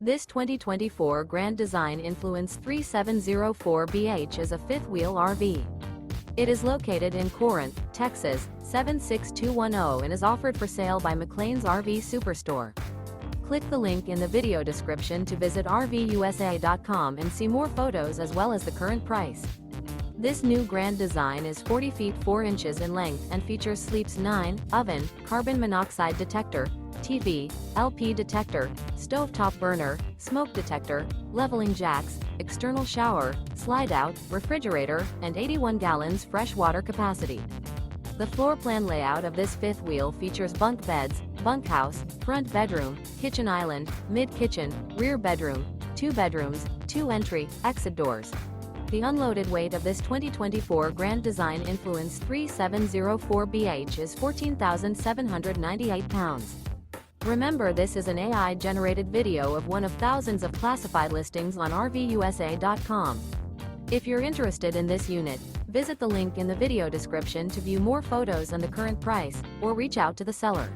This 2024 Grand Design Influence 3704BH is a fifth-wheel RV. It is located in Corinth, Texas, 76210 and is offered for sale by McClain's RV Superstore. Click the link in the video description to visit RVUSA.com and see more photos as well as the current price. This new Grand Design is 40 feet 4 inches in length and features Sleep's 9, oven, carbon monoxide detector, TV, LP detector, stovetop burner, smoke detector, leveling jacks, external shower, slide-out, refrigerator, and 81 gallons fresh water capacity. The floor plan layout of this fifth wheel features bunk beds, bunkhouse, front bedroom, kitchen island, mid-kitchen, rear bedroom, 2 bedrooms, 2 entry, exit doors. The unloaded weight of this 2024 Grand Design Influence 3704BH is 14,798 pounds. Remember, this is an AI-generated video of one of thousands of classified listings on RVUSA.com. If you're interested in this unit, visit the link in the video description to view more photos and the current price, or reach out to the seller.